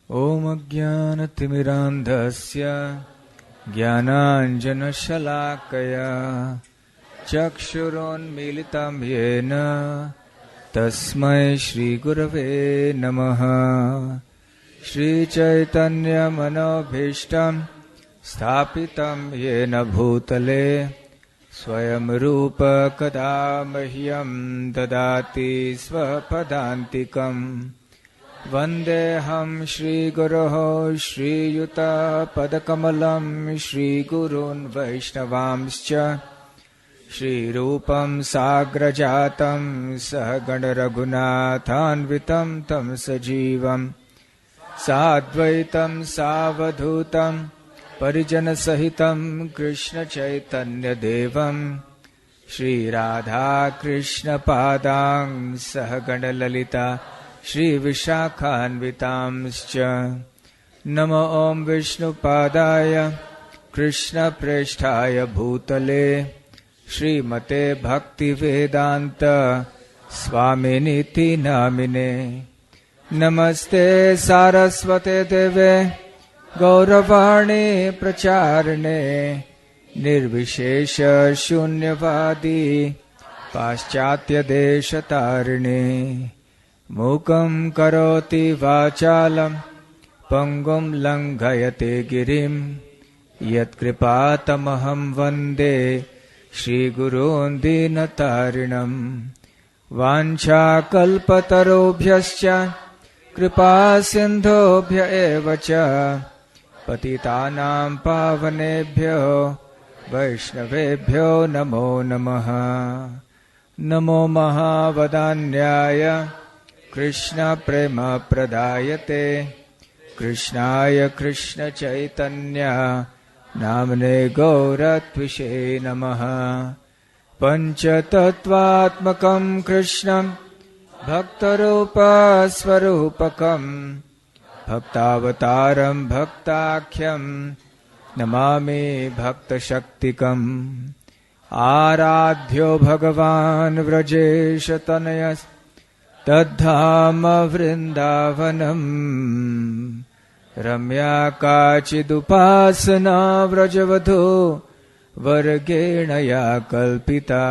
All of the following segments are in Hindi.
ॐ अज्ञानतिमिरान्धस्य ज्ञानाञ्जनशलाकया चक्षुरोन्मीलितं येन तस्मै श्रीगुरवे नमः। श्रीचैतन्यमनोभीष्टं स्थापितं येन भूतले स्वयं रूप कदा मह्यं ददाति स्वपदान्तिकम्। वन्देऽहं श्रीगुरोः श्रीयुतपदकमलं श्रीगुरून् वैष्णवांश्च श्रीरूपं साग्रजातं सहगणरघुनाथान्वितं तं सजीवं साद्वैतं सावधूतं परिजनसहितं कृष्णचैतन्यदेवं श्रीराधाकृष्णपादां सहगणललिता श्रीविशाखान्वितांश्च। नमो ॐ विष्णुपादाय कृष्णप्रेष्ठाय भूतले श्रीमते भक्तिवेदान्त स्वामिनीति नामिने। नमस्ते सारस्वते देवे गौरवाणी प्रचारिणे निर्विशेष शून्यवादी पाश्चात्यदेशतारिणे। मूकं करोति वाचालं पंगुं लंघयते गिरिं यत्कृपातमहं वन्दे श्रीगुरून् दीनतारिणम्। वाञ्छाकल्पतरुभ्यश्च कृपा सिन्धुभ्य एव च पतितानां पावनेभ्यो वैष्णवेभ्यो नमो नमः। नमो महावदान्याय कृष्ण प्रेम प्रदायते कृष्णाय कृष्ण चैतन्य नामने गौरत्विषे नमः। पंचतत्वात्मकं कृष्णं भक्तरूप स्वरूपकं भक्तावतारं भक्ताख्यं नमामि भक्तशक्तिकम्। आराध्यो भगवान् व्रजेश तनयः तद्धाम वृन्दावनम्। रम्या काचिदुपासना व्रजवधू वर्गेण या कल्पिता।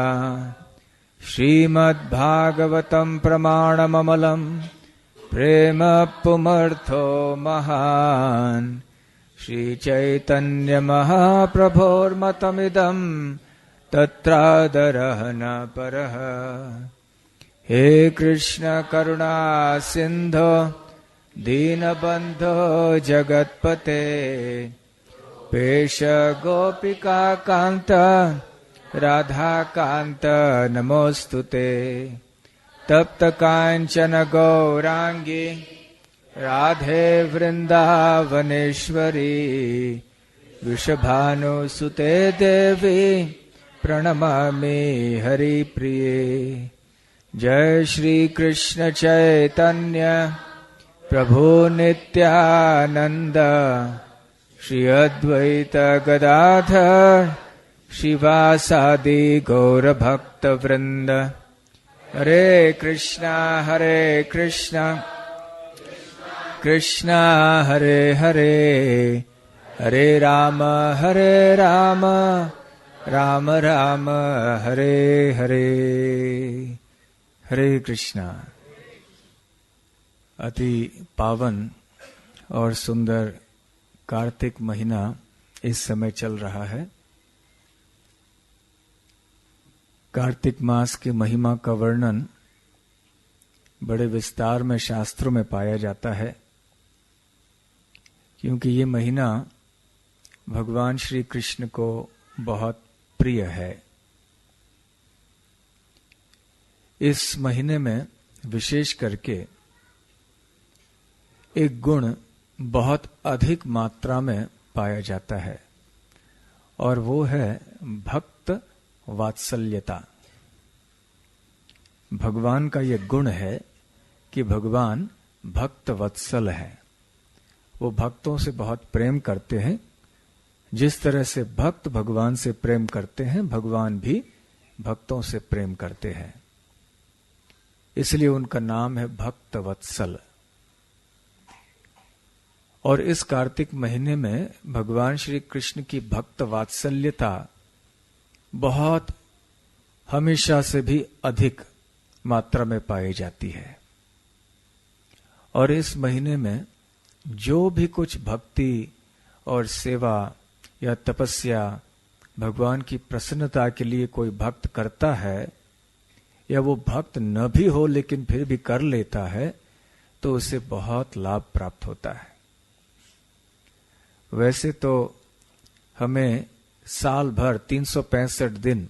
श्रीमद्भागवतं प्रमाणममलं प्रेम पुमर्थो महान्। श्रीचैतन्यमहाप्रभोर्मतमिदं तत्रादरः न परः। हे कृष्ण करुणा सिंधो दीनबंधो जगत्पते पेश गोपिका कांत राधा कांत नमोस्तुते। तप्त कांचन गौरांगी राधे वृंदावनेश्वरी वृषभानुसुते देवी प्रणमामि हरिप्रिये। जय श्री कृष्ण चैतन्य प्रभु नित्यानंद श्री अद्वैत गदाधर शिवासादि गौर भक्त वृंद। हरे कृष्णा कृष्णा हरे हरे हरे राम राम राम हरे हरे। हरे कृष्णा। अति पावन और सुंदर कार्तिक महीना इस समय चल रहा है। कार्तिक मास की महिमा का वर्णन बड़े विस्तार में शास्त्रों में पाया जाता है, क्योंकि ये महीना भगवान श्री कृष्ण को बहुत प्रिय है। इस महीने में विशेष करके एक गुण बहुत अधिक मात्रा में पाया जाता है, और वो है भक्त वात्सल्यता। भगवान का ये गुण है कि भगवान भक्त वत्सल है। वो भक्तों से बहुत प्रेम करते हैं। जिस तरह से भक्त भगवान से प्रेम करते हैं, भगवान भी भक्तों से प्रेम करते हैं। इसलिए उनका नाम है भक्त वत्सल। और इस कार्तिक महीने में भगवान श्री कृष्ण की भक्त वात्सल्यता बहुत हमेशा से भी अधिक मात्रा में पाई जाती है। और इस महीने में जो भी कुछ भक्ति और सेवा या तपस्या भगवान की प्रसन्नता के लिए कोई भक्त करता है, या वो भक्त न भी हो लेकिन फिर भी कर लेता है, तो उसे बहुत लाभ प्राप्त होता है। वैसे तो हमें साल भर 365 दिन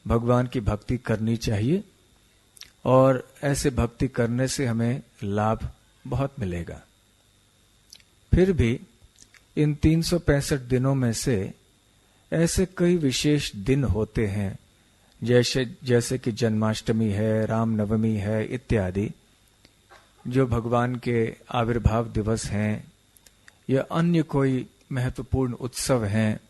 भगवान की भक्ति करनी चाहिए, और ऐसे भक्ति करने से हमें लाभ बहुत मिलेगा। फिर भी इन 365 दिनों में से ऐसे कई विशेष दिन होते हैं, जैसे कि जन्माष्टमी है, रामनवमी है इत्यादि, जो भगवान के आविर्भाव दिवस हैं, या अन्य कोई महत्वपूर्ण उत्सव हैं।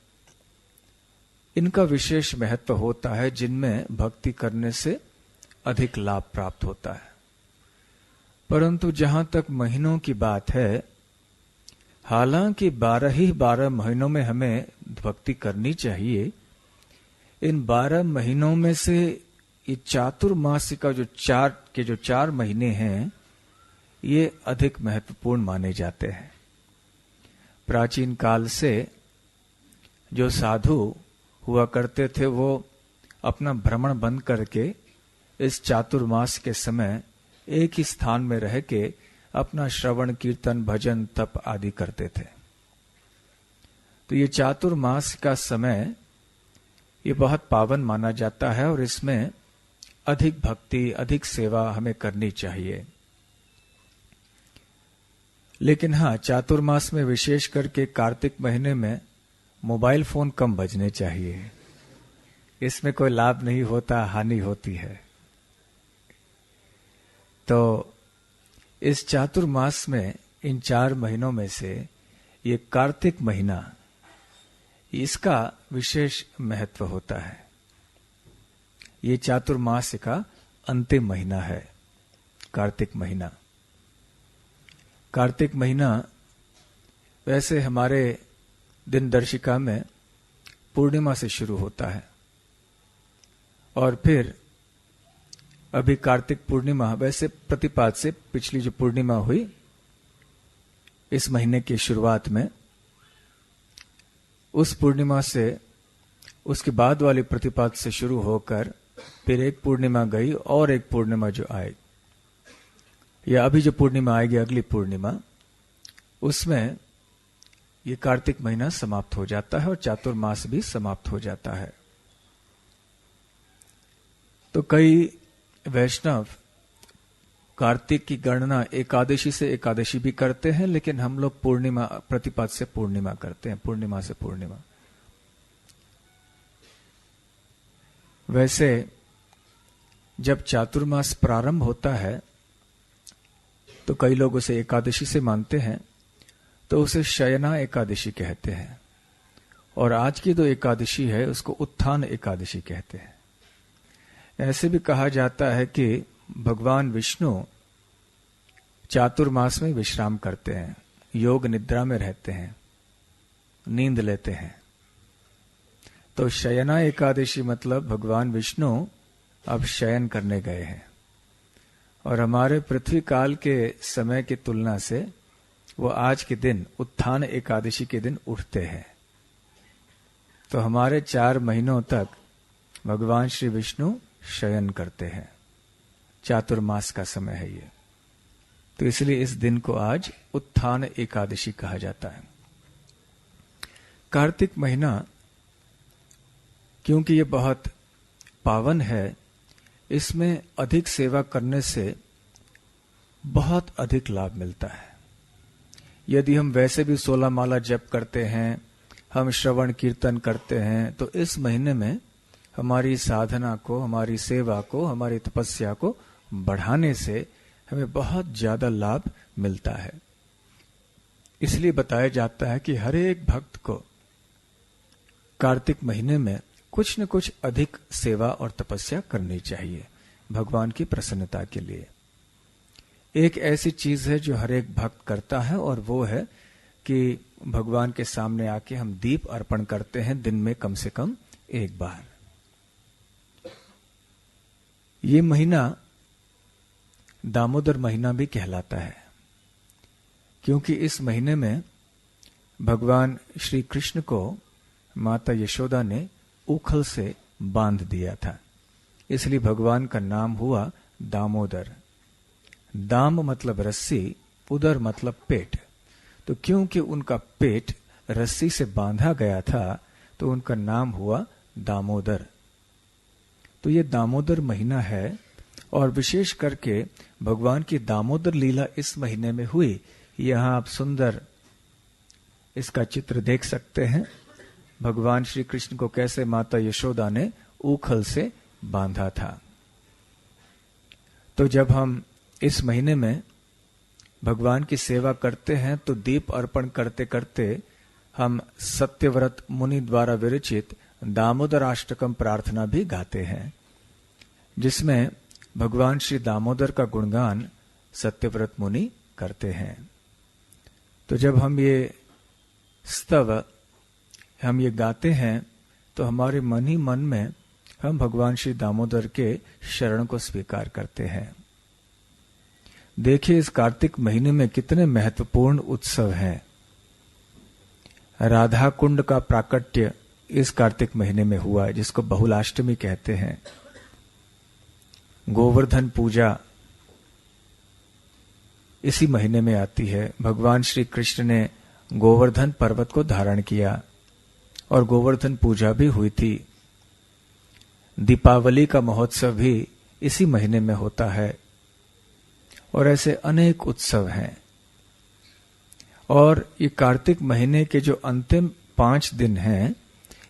इनका विशेष महत्व होता है, जिनमें भक्ति करने से अधिक लाभ प्राप्त होता है। परंतु जहां तक महीनों की बात है, हालांकि 12 महीनों में हमें भक्ति करनी चाहिए, इन 12 महीनों में से ये चातुर्मास का जो 4 महीने हैं, ये अधिक महत्वपूर्ण माने जाते हैं। प्राचीन काल से जो साधु हुआ करते थे, वो अपना भ्रमण बंद करके इस चातुर्मास के समय एक ही स्थान में रह के अपना श्रवण कीर्तन भजन तप आदि करते थे। तो ये चातुर्मास का समय ये बहुत पावन माना जाता है, और इसमें अधिक भक्ति अधिक सेवा हमें करनी चाहिए। लेकिन हाँ, चातुर्मास में विशेष करके कार्तिक महीने में मोबाइल फोन कम बजने चाहिए। इसमें कोई लाभ नहीं होता, हानि होती है। तो इस चातुर्मास में इन 4 महीनों में से ये कार्तिक महीना, इसका विशेष महत्व होता है। ये चातुर्मास का अंतिम महीना है कार्तिक महीना। कार्तिक महीना वैसे हमारे दिनदर्शिका में पूर्णिमा से शुरू होता है, और फिर अभी कार्तिक पूर्णिमा, वैसे प्रतिपाद से पिछली जो पूर्णिमा हुई इस महीने की शुरुआत में, उस पूर्णिमा से उसके बाद वाली प्रतिपाद से शुरू होकर फिर एक पूर्णिमा गई और एक पूर्णिमा जो आई, या अभी जो पूर्णिमा आएगी अगली पूर्णिमा, उसमें ये कार्तिक महीना समाप्त हो जाता है और चातुर्मास भी समाप्त हो जाता है। तो कई वैष्णव कार्तिक की गणना एकादशी से एकादशी भी करते हैं, लेकिन हम लोग पूर्णिमा प्रतिपद से पूर्णिमा करते हैं, पूर्णिमा से पूर्णिमा। वैसे जब चातुर्मास प्रारंभ होता है तो कई लोग उसे एकादशी से मानते हैं, तो उसे शयना एकादशी कहते हैं, और आज की जो एकादशी है उसको उत्थान एकादशी कहते हैं। ऐसे भी कहा जाता है कि भगवान विष्णु चातुर्मास में विश्राम करते हैं, योग निद्रा में रहते हैं, नींद लेते हैं। तो शयना एकादशी मतलब भगवान विष्णु अब शयन करने गए हैं, और हमारे पृथ्वी काल के समय की तुलना से वो आज के दिन उत्थान एकादशी के दिन उठते हैं। तो हमारे 4 महीनों तक भगवान श्री विष्णु शयन करते हैं। चातुर्मास का समय है ये, तो इसलिए इस दिन को आज उत्थान एकादशी कहा जाता है। कार्तिक महीना क्योंकि ये बहुत पावन है, इसमें अधिक सेवा करने से बहुत अधिक लाभ मिलता है। यदि हम वैसे भी 16 माला जप करते हैं, हम श्रवण कीर्तन करते हैं, तो इस महीने में हमारी साधना को, हमारी सेवा को, हमारी तपस्या को बढ़ाने से हमें बहुत ज्यादा लाभ मिलता है। इसलिए बताया जाता है कि हर एक भक्त को कार्तिक महीने में कुछ न कुछ अधिक सेवा और तपस्या करनी चाहिए भगवान की प्रसन्नता के लिए। एक ऐसी चीज है जो हर एक भक्त करता है, और वो है कि भगवान के सामने आके हम दीप अर्पण करते हैं दिन में कम से कम एक बार। ये महीना दामोदर महीना भी कहलाता है, क्योंकि इस महीने में भगवान श्री कृष्ण को माता यशोदा ने ऊखल से बांध दिया था, इसलिए भगवान का नाम हुआ दामोदर। दाम मतलब रस्सी, उदर मतलब पेट। तो क्योंकि उनका पेट रस्सी से बांधा गया था तो उनका नाम हुआ दामोदर। तो ये दामोदर महीना है, और विशेष करके भगवान की दामोदर लीला इस महीने में हुई। यहां आप सुंदर इसका चित्र देख सकते हैं, भगवान श्री कृष्ण को कैसे माता यशोदा ने ऊखल से बांधा था। तो जब हम इस महीने में भगवान की सेवा करते हैं तो दीप अर्पण करते करते हम सत्यव्रत मुनि द्वारा विरचित दामोदर अष्टकम प्रार्थना भी गाते हैं, जिसमें भगवान श्री दामोदर का गुणगान सत्यव्रत मुनि करते हैं। तो जब हम ये स्तव हम ये गाते हैं तो हमारे मन ही मन में हम भगवान श्री दामोदर के शरण को स्वीकार करते हैं। देखिए इस कार्तिक महीने में कितने महत्वपूर्ण उत्सव हैं। राधा कुंड का प्राकट्य इस कार्तिक महीने में हुआ, जिसको बहुलाष्टमी कहते हैं। गोवर्धन पूजा इसी महीने में आती है। भगवान श्री कृष्ण ने गोवर्धन पर्वत को धारण किया और गोवर्धन पूजा भी हुई थी। दीपावली का महोत्सव भी इसी महीने में होता है, और ऐसे अनेक उत्सव हैं। और ये कार्तिक महीने के जो अंतिम 5 दिन हैं,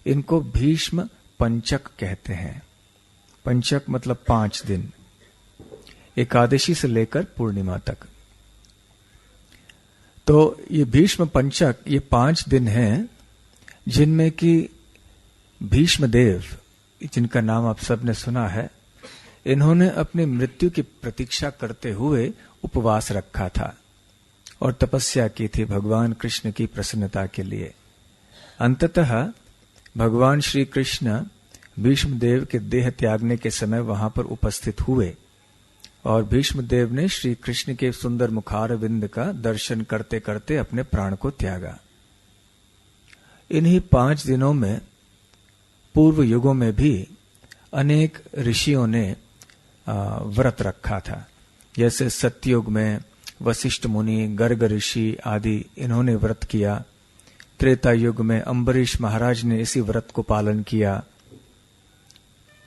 इनको भीष्म पंचक कहते हैं। पंचक मतलब 5 दिन, एकादशी से लेकर पूर्णिमा तक। तो ये भीष्म पंचक ये 5 दिन हैं, जिनमें कि भीष्म देव, जिनका नाम आप सबने सुना है, इन्होंने अपनी मृत्यु की प्रतीक्षा करते हुए उपवास रखा था और तपस्या की थी भगवान कृष्ण की प्रसन्नता के लिए। अंततः भगवान श्री कृष्ण भीष्म देव के देह त्यागने के समय वहां पर उपस्थित हुए, और भीष्म देव ने श्री कृष्ण के सुंदर मुखारविंद का दर्शन करते करते अपने प्राण को त्यागा। इन्हीं 5 दिनों में पूर्व युगों में भी अनेक ऋषियों ने व्रत रखा था। जैसे सत्ययुग में वशिष्ठ मुनि, गर्ग ऋषि आदि इन्होंने व्रत किया। त्रेता युग में अम्बरीश महाराज ने इसी व्रत को पालन किया,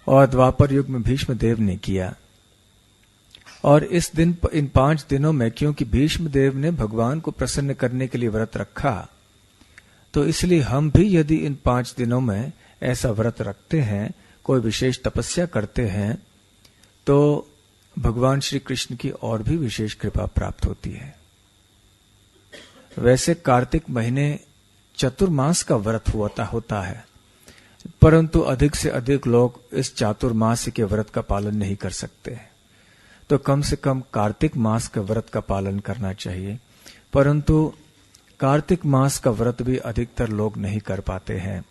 और द्वापर युग में भीष्म देव ने किया। और इस दिन इन 5 दिनों में क्योंकि भीष्म देव ने भगवान को प्रसन्न करने के लिए व्रत रखा, तो इसलिए हम भी यदि इन 5 दिनों में ऐसा व्रत रखते हैं, कोई विशेष तपस्या करते हैं, तो भगवान श्री कृष्ण की और भी विशेष कृपा प्राप्त होती है। वैसे कार्तिक महीने चतुर्मास का व्रत होता है, परंतु अधिक से अधिक लोग इस चातुर्मास के व्रत का पालन नहीं कर सकते हैं। तो कम से कम कार्तिक मास के व्रत का पालन करना चाहिए, परंतु कार्तिक मास का व्रत भी अधिकतर लोग नहीं कर पाते हैं।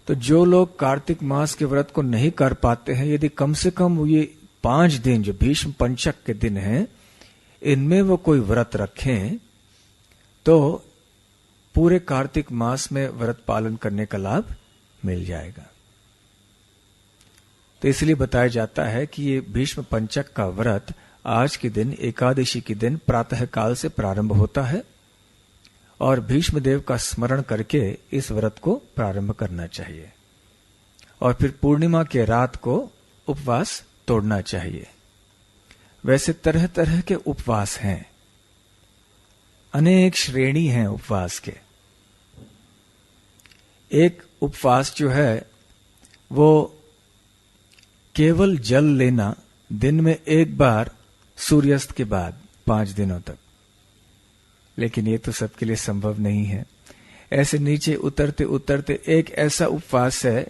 तो जो लोग कार्तिक मास के व्रत को नहीं कर पाते हैं, यदि कम से कम ये 5 दिन जो भीष्म पंचक के दिन हैं, इनमें वो कोई व्रत रखें, तो पूरे कार्तिक मास में व्रत पालन करने का लाभ मिल जाएगा। तो इसलिए बताया जाता है कि ये भीष्म पंचक का व्रत आज के दिन, एकादशी के दिन प्रातः काल से प्रारंभ होता है, और भीष्म देव का स्मरण करके इस व्रत को प्रारंभ करना चाहिए, और फिर पूर्णिमा के रात को उपवास तोड़ना चाहिए। वैसे तरह तरह के उपवास हैं, अनेक श्रेणी हैं उपवास के। एक उपवास जो है वो केवल जल लेना, दिन में एक बार सूर्यास्त के बाद 5 दिनों तक। लेकिन ये तो सबके लिए संभव नहीं है। ऐसे नीचे उतरते उतरते एक ऐसा उपवास है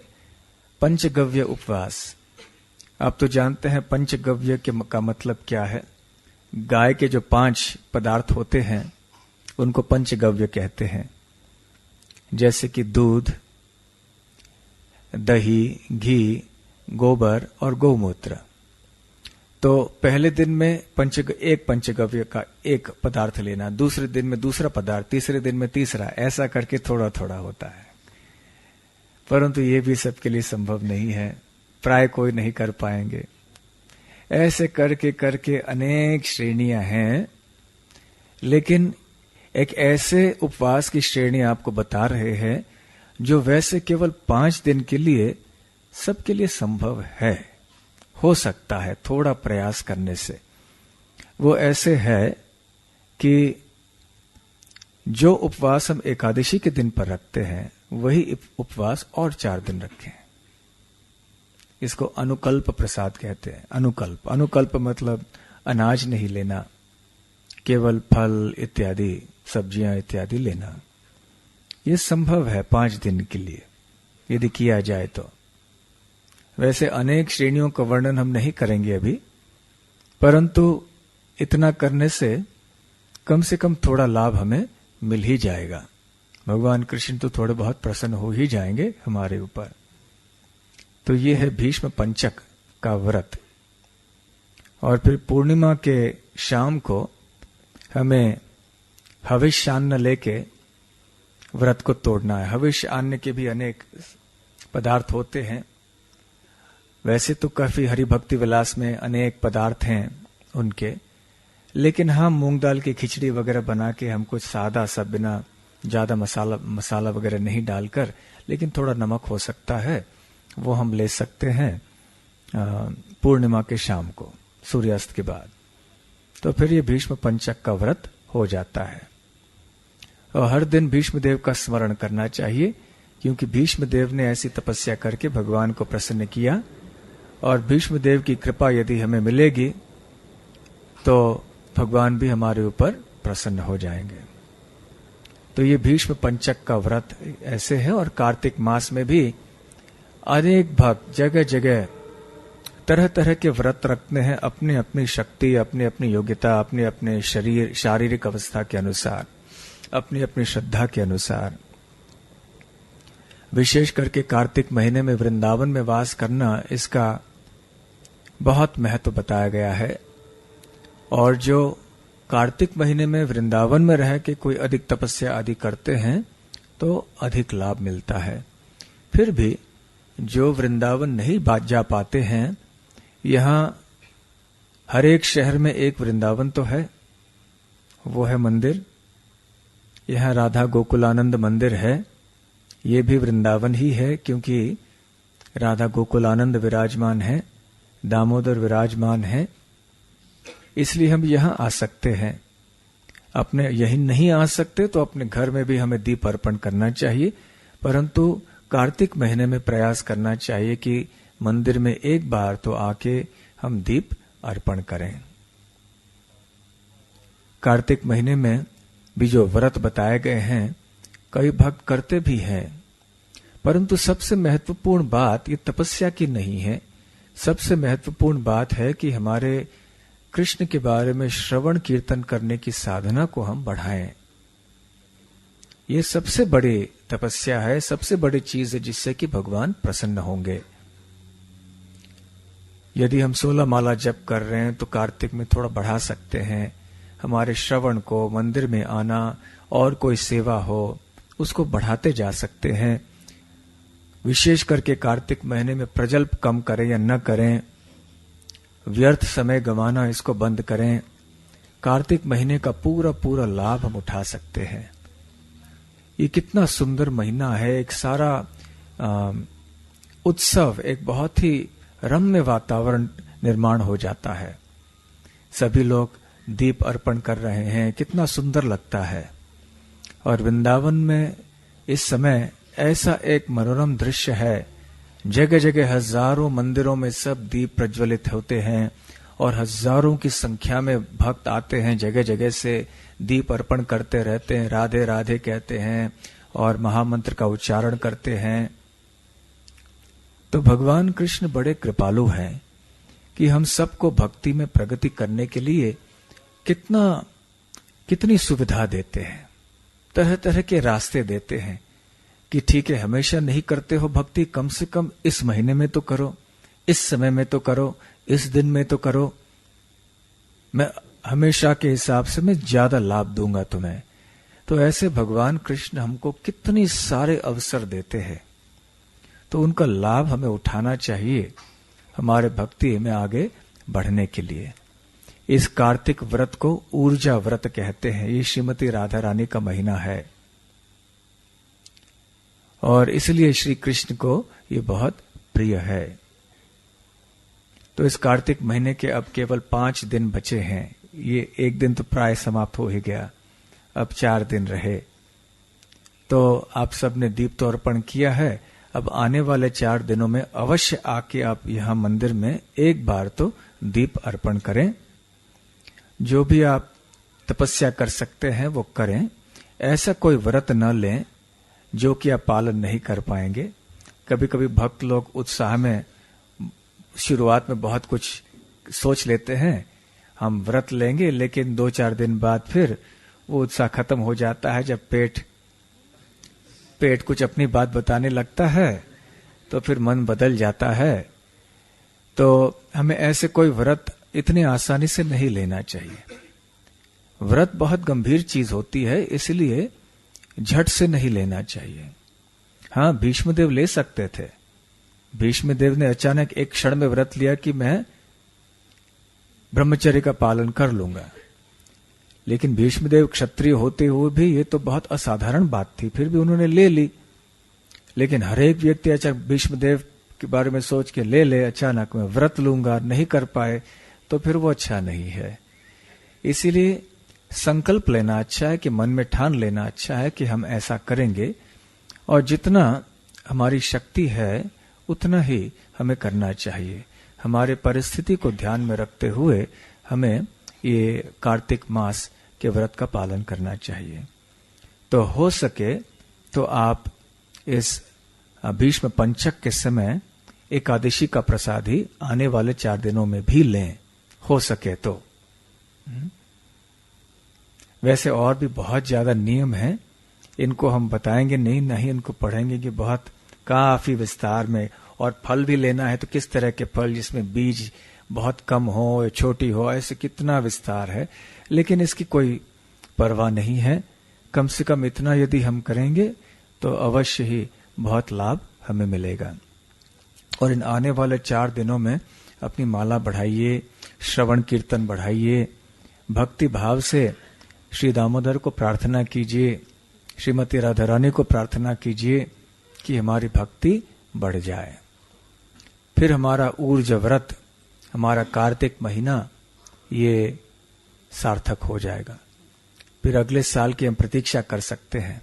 पंचगव्य उपवास। आप तो जानते हैं पंचगव्य का मतलब क्या है। गाय के जो 5 पदार्थ होते हैं उनको पंचगव्य कहते हैं, जैसे कि दूध, दही, घी, गोबर और गौमूत्र। तो पहले दिन में एक पंचगव्य का एक पदार्थ लेना, दूसरे दिन में दूसरा पदार्थ, तीसरे दिन में तीसरा, ऐसा करके थोड़ा थोड़ा होता है। परंतु ये भी सबके लिए संभव नहीं है, प्राय कोई नहीं कर पाएंगे। ऐसे करके करके अनेक श्रेणियां हैं, लेकिन एक ऐसे उपवास की श्रेणी आपको बता रहे हैं जो वैसे केवल 5 दिन के लिए सबके लिए संभव है, हो सकता है थोड़ा प्रयास करने से। वो ऐसे है कि जो उपवास हम एकादशी के दिन पर रखते हैं वही उपवास और 4 दिन रखें। इसको अनुकल्प प्रसाद कहते हैं। अनुकल्प मतलब अनाज नहीं लेना, केवल फल इत्यादि, सब्जियां इत्यादि लेना। ये संभव है 5 दिन के लिए यदि किया जाए तो। वैसे अनेक श्रेणियों का वर्णन हम नहीं करेंगे अभी, परंतु इतना करने से कम थोड़ा लाभ हमें मिल ही जाएगा। भगवान कृष्ण तो थोड़े बहुत प्रसन्न हो ही जाएंगे हमारे ऊपर। तो ये है भीष्म पंचक का व्रत। और फिर पूर्णिमा के शाम को हमें हविष्यान्न लेके व्रत को तोड़ना है। हविष्यान्न के भी अनेक पदार्थ होते हैं। वैसे तो काफी हरि भक्ति विलास में अनेक पदार्थ हैं उनके, लेकिन हम मूंग दाल की खिचड़ी वगैरह बना के हम कुछ सादा सा, बिना ज्यादा मसाला वगैरह नहीं डालकर, लेकिन थोड़ा नमक हो सकता है, वो हम ले सकते हैं पूर्णिमा के शाम को, सूर्यास्त के बाद। तो फिर ये भीष्म पंचक का व्रत हो जाता है। और हर दिन भीष्म देव का स्मरण करना चाहिए, क्योंकि भीष्म देव ने ऐसी तपस्या करके भगवान को प्रसन्न किया। और भीष्म देव की कृपा यदि हमें मिलेगी तो भगवान भी हमारे ऊपर प्रसन्न हो जाएंगे। तो ये भीष्म पंचक का व्रत ऐसे है। और कार्तिक मास में भी अनेक भक्त जगह जगह तरह तरह के व्रत रखते हैं, अपनी अपनी शक्ति, अपनी अपनी योग्यता, अपने अपने शरीर, शारीरिक अवस्था के अनुसार, अपनी अपनी श्रद्धा के अनुसार। विशेष करके कार्तिक महीने में वृंदावन में वास करना, इसका बहुत महत्व बताया गया है। और जो कार्तिक महीने में वृंदावन में रह के कोई अधिक तपस्या आदि करते हैं तो अधिक लाभ मिलता है। फिर भी जो वृंदावन नहीं जा पाते हैं, यहाँ हर एक शहर में एक वृंदावन तो है, वो है मंदिर। यहाँ राधा गोकुलानंद मंदिर है, ये भी वृंदावन ही है, क्योंकि राधा गोकुलानंद विराजमान है, दामोदर विराजमान है, इसलिए हम यहाँ आ सकते हैं। अपने यही नहीं आ सकते तो अपने घर में भी हमें दीप अर्पण करना चाहिए, परंतु कार्तिक महीने में प्रयास करना चाहिए कि मंदिर में एक बार तो आके हम दीप अर्पण करें। कार्तिक महीने में भी जो व्रत बताए गए हैं, कई भक्त करते भी हैं, परंतु सबसे महत्वपूर्ण बात ये तपस्या की नहीं है। सबसे महत्वपूर्ण बात है कि हमारे कृष्ण के बारे में श्रवण कीर्तन करने की साधना को हम बढ़ाएं। ये सबसे बड़ी तपस्या है, सबसे बड़ी चीज है जिससे कि भगवान प्रसन्न होंगे। यदि हम 16 माला जप कर रहे हैं तो कार्तिक में थोड़ा बढ़ा सकते हैं हमारे श्रवण को, मंदिर में आना और कोई सेवा हो उसको बढ़ाते जा सकते हैं। विशेष करके कार्तिक महीने में प्रजल्प कम करें या न करें, व्यर्थ समय गंवाना इसको बंद करें। कार्तिक महीने का पूरा पूरा लाभ हम उठा सकते हैं। ये कितना सुंदर महीना है, एक सारा उत्सव, एक बहुत ही रम्य वातावरण निर्माण हो जाता है। सभी लोग दीप अर्पण कर रहे हैं, कितना सुंदर लगता है। और वृंदावन में इस समय ऐसा एक मनोरम दृश्य है, जगह जगह हजारों मंदिरों में सब दीप प्रज्वलित होते हैं और हजारों की संख्या में भक्त आते हैं, जगह जगह से दीप अर्पण करते रहते हैं, राधे राधे कहते हैं और महामंत्र का उच्चारण करते हैं। तो भगवान कृष्ण बड़े कृपालु हैं कि हम सबको भक्ति में प्रगति करने के लिए कितनी सुविधा देते हैं। तरह तरह के रास्ते देते हैं कि ठीक है, हमेशा नहीं करते हो भक्ति, कम से कम इस महीने में तो करो, इस समय में तो करो, इस दिन में तो करो, मैं हमेशा के हिसाब से मैं ज्यादा लाभ दूंगा तुम्हें। तो ऐसे भगवान कृष्ण हमको कितने सारे अवसर देते हैं, तो उनका लाभ हमें उठाना चाहिए हमारे भक्ति में आगे बढ़ने के लिए। इस कार्तिक व्रत को ऊर्जा व्रत कहते हैं। ये श्रीमती राधा रानी का महीना है और इसलिए श्री कृष्ण को ये बहुत प्रिय है। तो इस कार्तिक महीने के अब केवल 5 दिन बचे हैं। ये एक दिन तो प्राय समाप्त हो ही गया, अब 4 दिन रहे। तो आप सबने दीप तो अर्पण किया है। अब आने वाले 4 दिनों में अवश्य आके आप यहां मंदिर में एक बार तो दीप अर्पण करें। जो भी आप तपस्या कर सकते हैं वो करें। ऐसा कोई व्रत न लें जो कि आप पालन नहीं कर पाएंगे। कभी कभी भक्त लोग उत्साह में शुरुआत में बहुत कुछ सोच लेते हैं, हम व्रत लेंगे, लेकिन 2-4 दिन बाद फिर वो उत्साह खत्म हो जाता है। जब पेट कुछ अपनी बात बताने लगता है तो फिर मन बदल जाता है। तो हमें ऐसे कोई व्रत इतनी आसानी से नहीं लेना चाहिए। व्रत बहुत गंभीर चीज होती है, इसलिए झट से नहीं लेना चाहिए। हाँ, भीष्मदेव ले सकते थे। भीष्मदेव ने अचानक एक क्षण में व्रत लिया कि मैं ब्रह्मचर्य का पालन कर लूंगा, लेकिन भीष्मदेव क्षत्रिय होते हुए भी ये तो बहुत असाधारण बात थी, फिर भी उन्होंने ले ली। लेकिन हर एक व्यक्ति अचानक भीष्मदेव के बारे में सोच के ले ले, अचानक मैं व्रत लूंगा, नहीं कर पाए, तो फिर वो अच्छा नहीं है। इसीलिए संकल्प लेना अच्छा है कि मन में ठान लेना अच्छा है कि हम ऐसा करेंगे, और जितना हमारी शक्ति है उतना ही हमें करना चाहिए। हमारे परिस्थिति को ध्यान में रखते हुए हमें ये कार्तिक मास के व्रत का पालन करना चाहिए। तो हो सके तो आप इस भीष्म पंचक के समय एकादशी का प्रसाद ही आने वाले 4 दिनों में भी लें, हो सके तो। वैसे और भी बहुत ज्यादा नियम हैं, इनको हम बताएंगे नहीं, इनको पढ़ेंगे कि बहुत काफी विस्तार में। और फल भी लेना है तो किस तरह के फल, जिसमें बीज बहुत कम हो या छोटी हो, ऐसे कितना विस्तार है। लेकिन इसकी कोई परवाह नहीं है। कम से कम इतना यदि हम करेंगे तो अवश्य ही बहुत लाभ हमें मिलेगा। और इन आने वाले 4 दिनों में अपनी माला बढ़ाइए, श्रवण कीर्तन बढ़ाइए, भक्ति भाव से श्री दामोदर को प्रार्थना कीजिए, श्रीमती राधा रानी को प्रार्थना कीजिए कि हमारी भक्ति बढ़ जाए। फिर हमारा ऊर्जा व्रत, हमारा कार्तिक महीना ये सार्थक हो जाएगा। फिर अगले साल की हम प्रतीक्षा कर सकते हैं।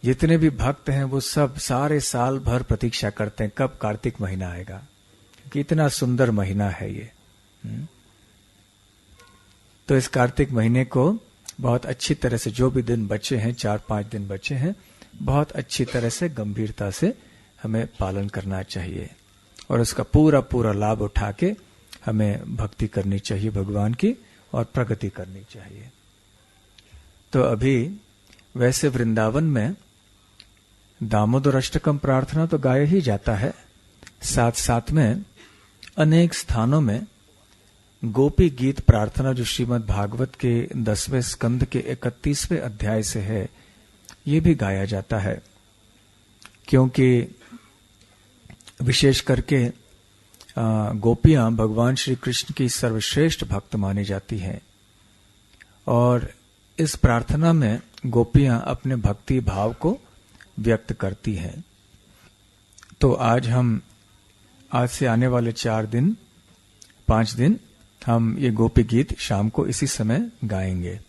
जितने भी भक्त हैं वो सब सारे साल भर प्रतीक्षा करते हैं कब कार्तिक महीना आएगा, कितना सुंदर महीना है ये। तो इस कार्तिक महीने को बहुत अच्छी तरह से, जो भी दिन बचे हैं, 4-5 दिन बचे हैं, बहुत अच्छी तरह से गंभीरता से हमें पालन करना चाहिए और उसका पूरा लाभ उठा के हमें भक्ति करनी चाहिए भगवान की और प्रगति करनी चाहिए। तो अभी वैसे वृंदावन में दामोदर अष्टकम प्रार्थना तो गाया ही जाता है, साथ साथ में अनेक स्थानों में गोपी गीत प्रार्थना, जो श्रीमद् भागवत के 10वें स्कंद के 31वें अध्याय से है, ये भी गाया जाता है। क्योंकि विशेष करके गोपियां भगवान श्री कृष्ण की सर्वश्रेष्ठ भक्त मानी जाती हैं और इस प्रार्थना में गोपियां अपने भक्ति भाव को व्यक्त करती हैं। तो आज से आने वाले 5 दिन हम ये गोपी गीत शाम को इसी समय गाएंगे।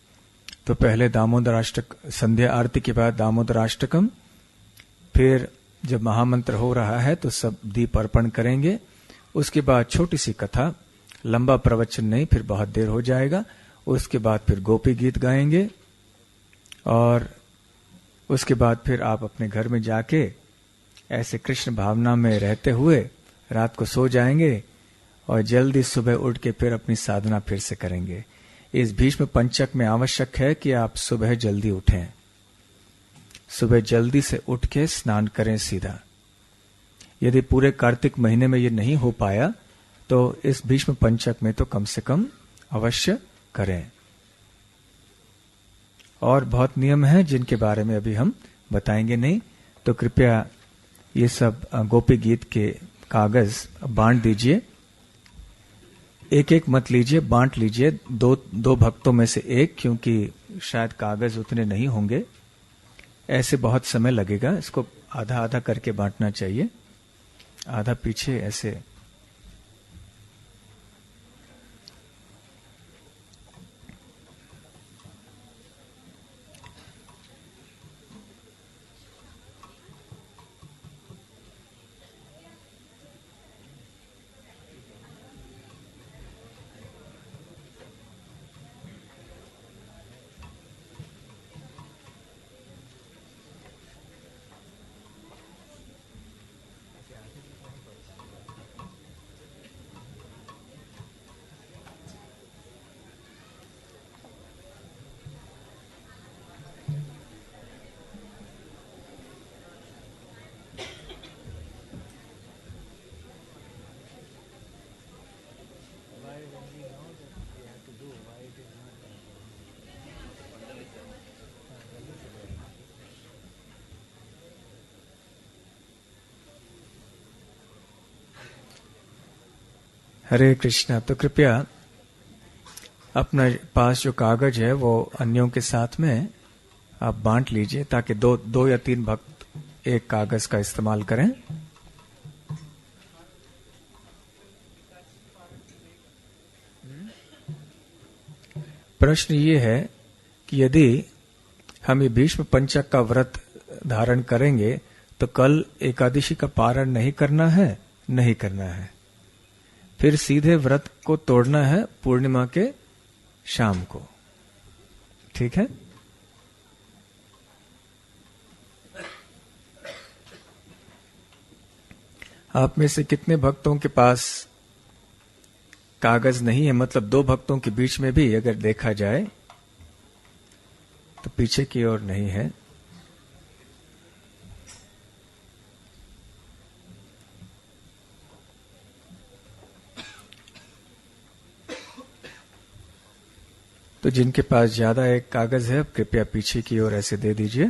तो पहले दामोदराष्टक, संध्या आरती के बाद दामोदराष्टकम, फिर जब महामंत्र हो रहा है तो सब दीप अर्पण करेंगे। उसके बाद छोटी सी कथा, लंबा प्रवचन नहीं, फिर बहुत देर हो जाएगा। उसके बाद फिर गोपी गीत गाएंगे और उसके बाद फिर आप अपने घर में जाके ऐसे कृष्ण भावना में रहते हुए रात को सो जाएंगे और जल्दी सुबह उठ के फिर अपनी साधना फिर से करेंगे। इस भीष्म पंचक में आवश्यक है कि आप सुबह जल्दी उठें, सुबह जल्दी से उठ के स्नान करें सीधा। यदि पूरे कार्तिक महीने में ये नहीं हो पाया तो इस भीष्म पंचक में तो कम से कम अवश्य करें। और बहुत नियम हैं जिनके बारे में अभी हम बताएंगे नहीं, तो कृपया ये सब गोपी गीत के कागज बांट दीजिए। एक एक मत लीजिए, बांट लीजिए, दो भक्तों में से एक, क्योंकि शायद कागज उतने नहीं होंगे, ऐसे बहुत समय लगेगा। इसको आधा आधा करके बांटना चाहिए, आधा पीछे ऐसे। हरे कृष्णा। तो कृपया अपना पास जो कागज है वो अन्यों के साथ में आप बांट लीजिए, ताकि दो या तीन भक्त एक कागज का इस्तेमाल करें। प्रश्न ये है कि यदि हम ये भीष्म पंचक का व्रत धारण करेंगे तो कल एकादशी का पारण नहीं करना है? नहीं करना है। फिर सीधे व्रत को तोड़ना है पूर्णिमा के शाम को। ठीक है? आप में से कितने भक्तों के पास कागज नहीं है? मतलब दो भक्तों के बीच में भी अगर देखा जाए तो पीछे की ओर नहीं है। तो जिनके पास ज्यादा एक कागज है, कृपया पीछे की ओर ऐसे दे दीजिए।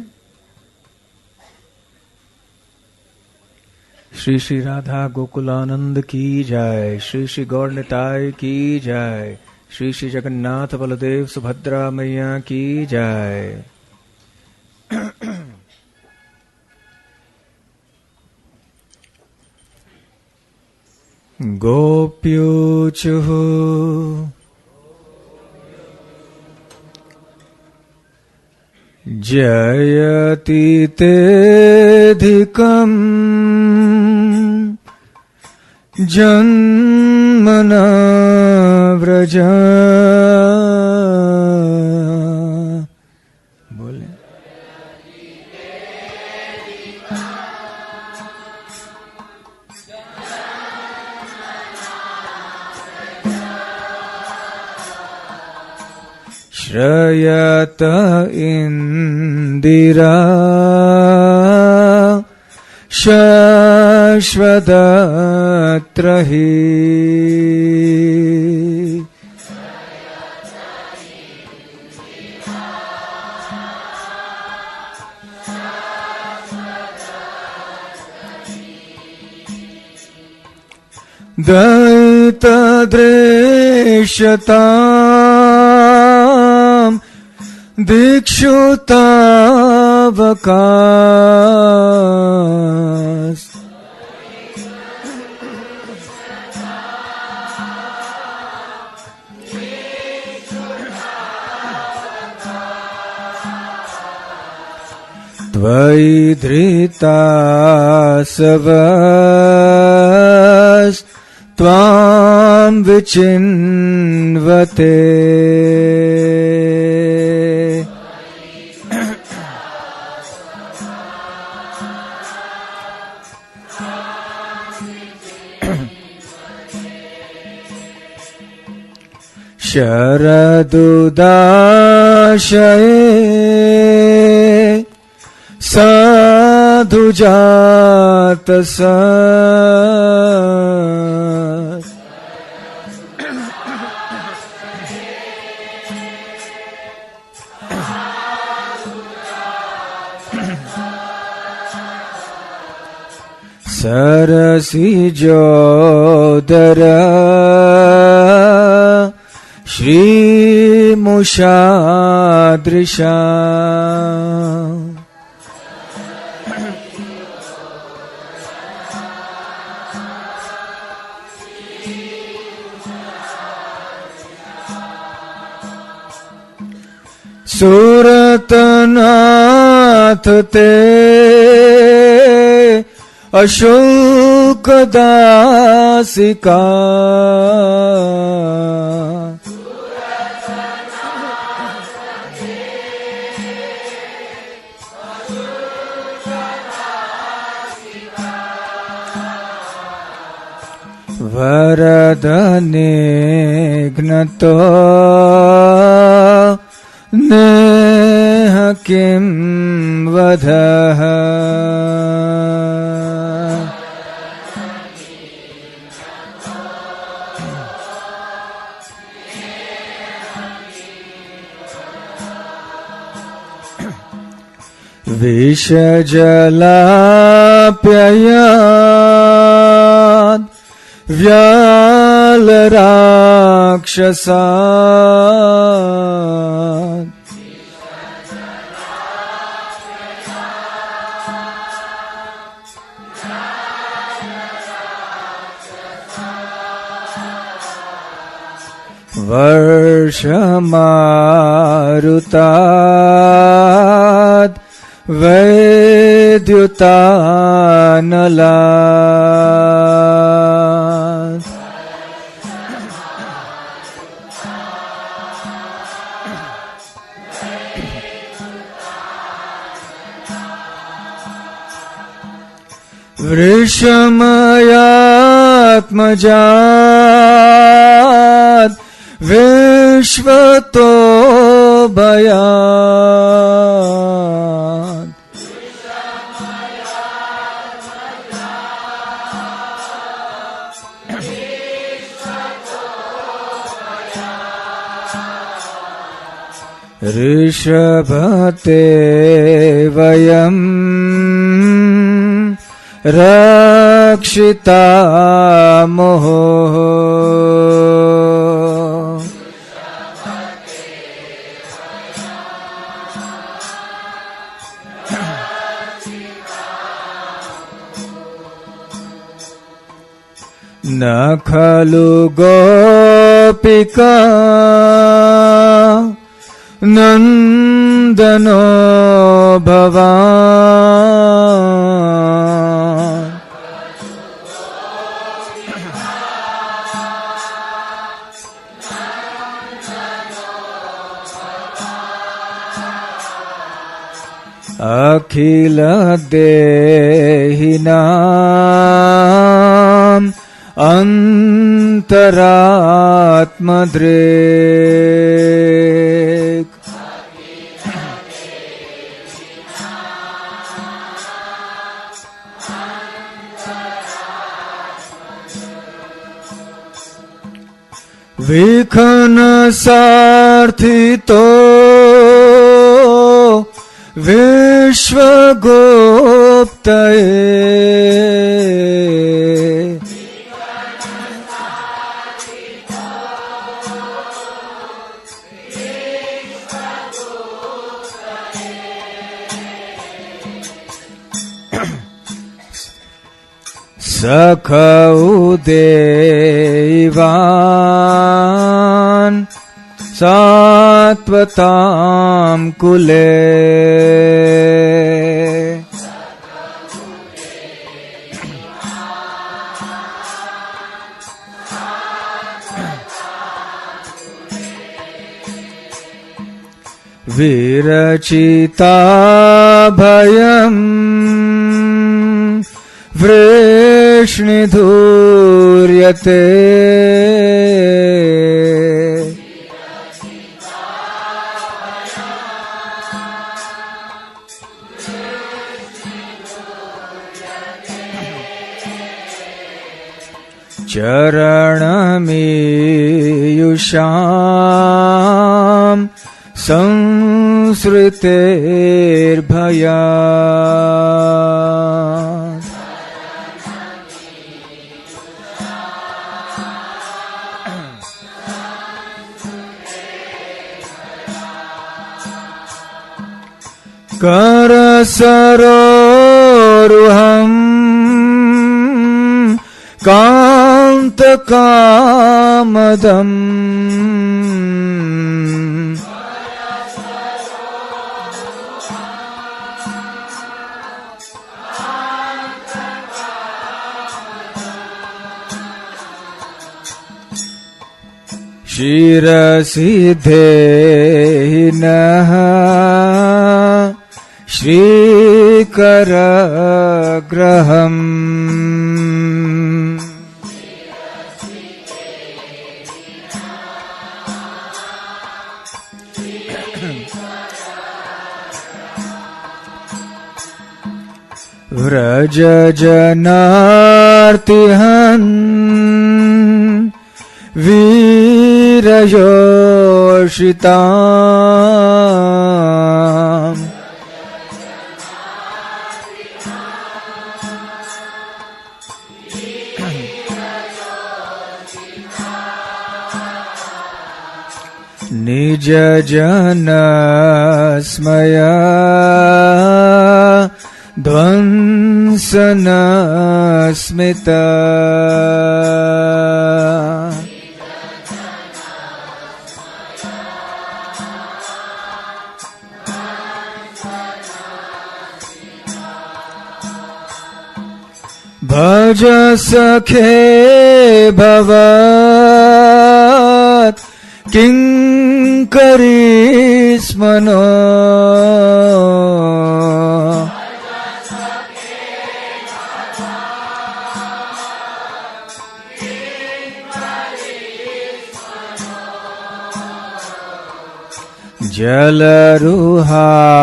श्री श्री राधा गोकुलानंद की जय, श्री श्री गौर निताय की जय, श्री श्री जगन्नाथ बलदेव सुभद्रा मैया की जय। गोप्योचुः जयति तेऽधिकम् जन्मना व्रज। बोले श्रयत इंदिरा शाश्वतत्र हि दयितदृश्यताम् दिक्षुतावकाश। त्वयि धृतासवस्त्वां विचिन्वते। शरदुदाशये साधुजात सरसी जोदर श्रीमुषादृशा सुरतनाथ ते अशोक दासिका वरदनिघ्नतो नेह किं वधः विषजलाप्ययात् व्यालराक्षसात् वर्षमारुतात् वैद्युतानलात् वृषमयात्मजात् विश्वतो भयात् ऋषभते वयं रक्षितामः न खलु गोपिका नन्दनो भवान् अखिल देहिनां अंतरात्मदृक् विखन सार्थितो विश्वगुप्तये सखौदेवान् सात्वतां कुले विरचिता भयम् वृष्णिधूर्यते चरणमीयुषाम् संसृतेर्भयात्। करसरोरुहम् कान्तकामदम् शिरसिद्धेनः श्रीकरग्रहम् व्रजजनार्तिहन् वीरयोषिताम् निजजनस्मया ध्वंसनस्मिता भज सखे भवत् किङ्करीस्मनो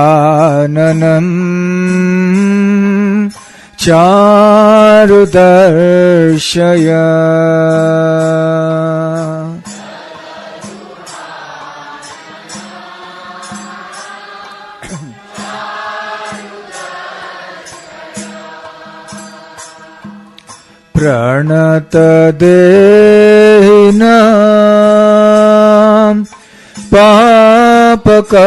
जलरुहाननम् चारुदर्शय प्रणतदेहिनां पापकर्षणम्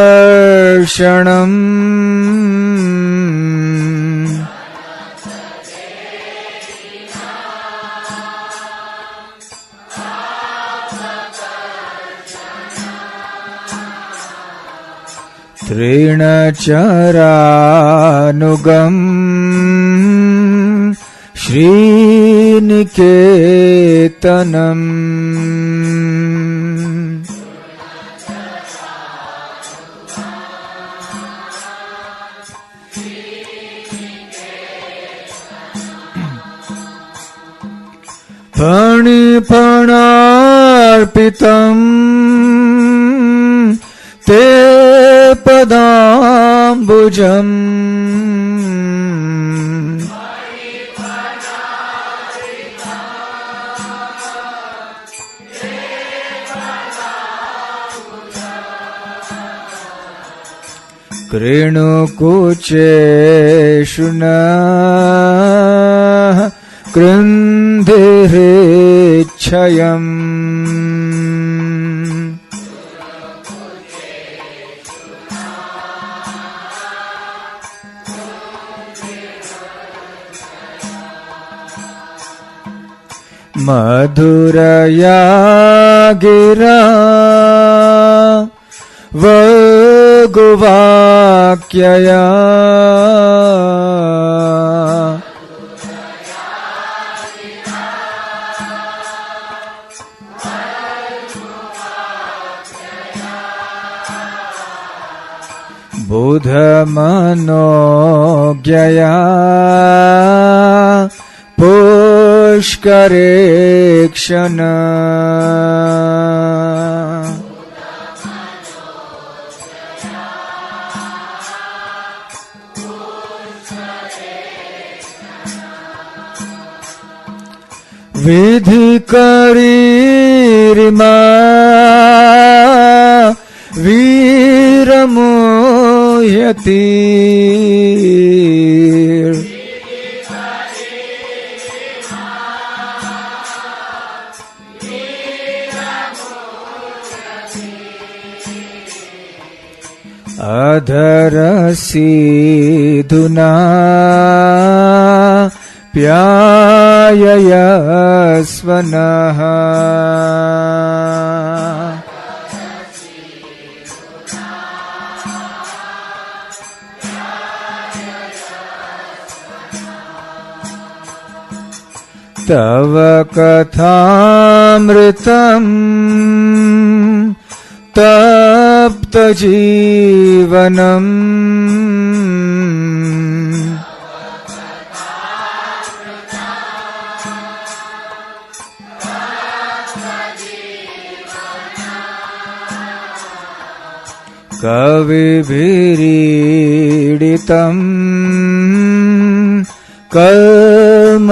तृणचरानुगम् श्रीनिकेतनम् फणिफणार्पितम् ते पदाम्बुजम् कृणुकुचेषु नः कृन्धिरेच्छयम् मधुरया गिरा वगुवाक्यया बुधमनोज्ञया पुष्करेक्षण विधि करीरिमा वीरमोह्यति अधरसीधुना प्याययस्वनः तव कथामृतम् तप्तजीवनम् कविभिरीडितम् कल्मषापहम्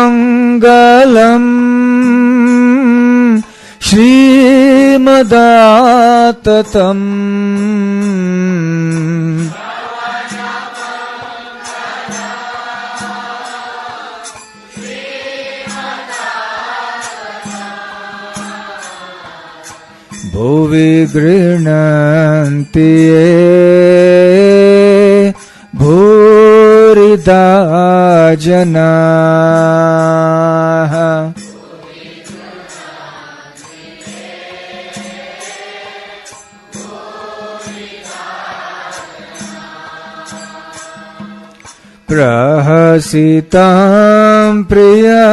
श्रवणमङ्गलम् श्रीमदाततम् भुवि गृह्णन्ति ये भूरिदा जनाः प्रहसितां प्रिया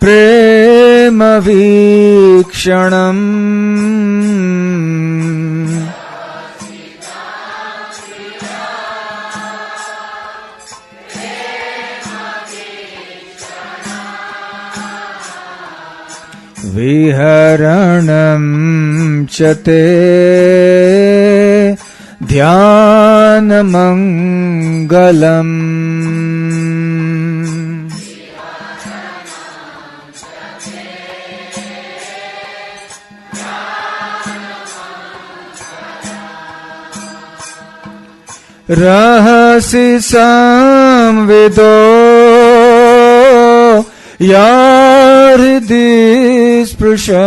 प्रेमवीक्षणम् विहरणं च ते ध्यानमङ्गलम् रहसि संविदो या हृदि स्पृशा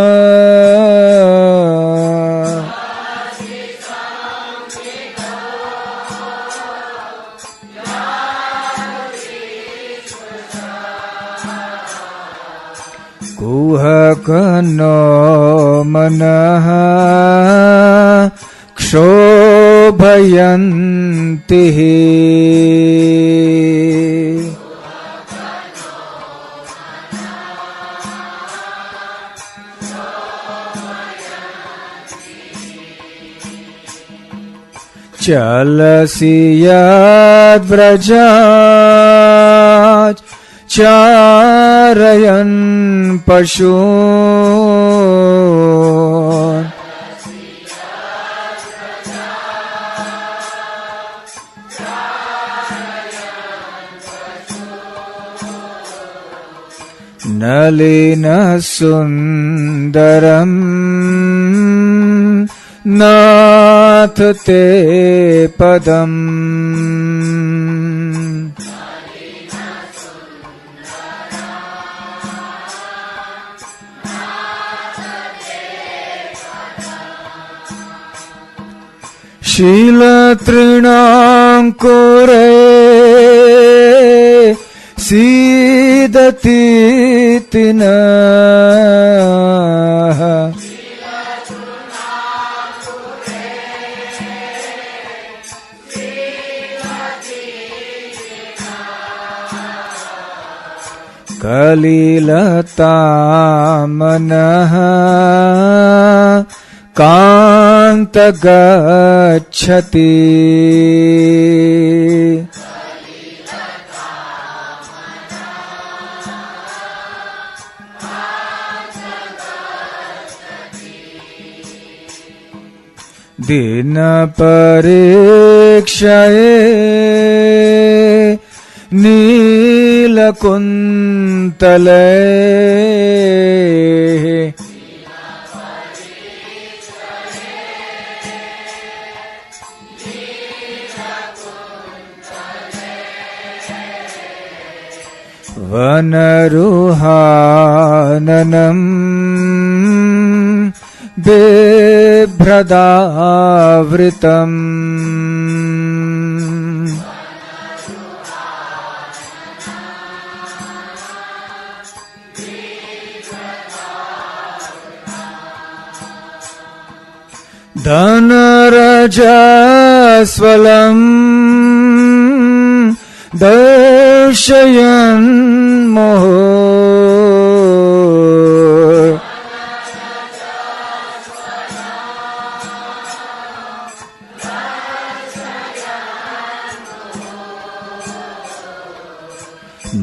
कुहकनो मनः क्षोभयन्ति चलसि यद्व्रजात् चारयन् पशून् नलिनसुन्दरम् नाथ ते पदम् शीलतृणाङ्कुरे सीदतीति नः कलिलतामनः कान्त गच्छति दीन परीक्षये नीलकुन्तले वनरुहाननं बिभ्रदावृतम् धनरजस्वलम् दर्शयन् मुहुः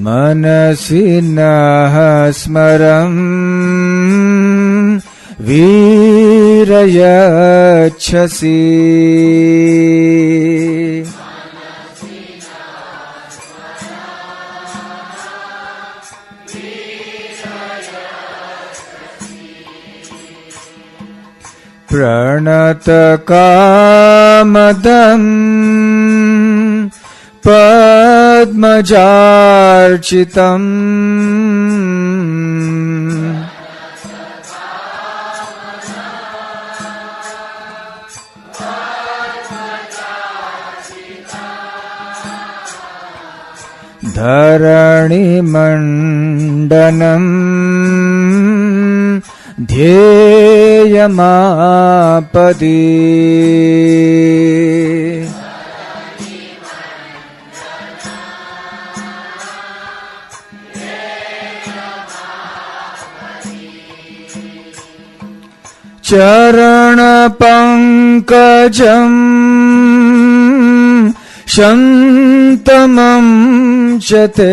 मनसि नः स्मरन् वीरयच्छसि प्रणतकामदम् पद्मजार्चितम् धरणिमण्डनम् ध्येयमापदि चरणपङ्कजम् शन्तमं च ते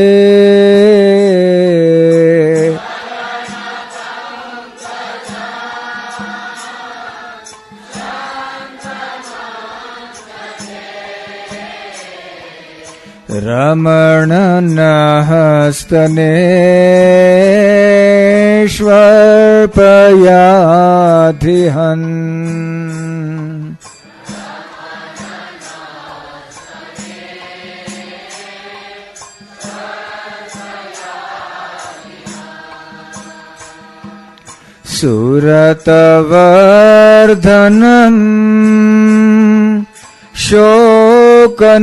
रमणनहस्तनेष्वर्पयाधिहन् सुरतवर्धनम् शोकनाशनम्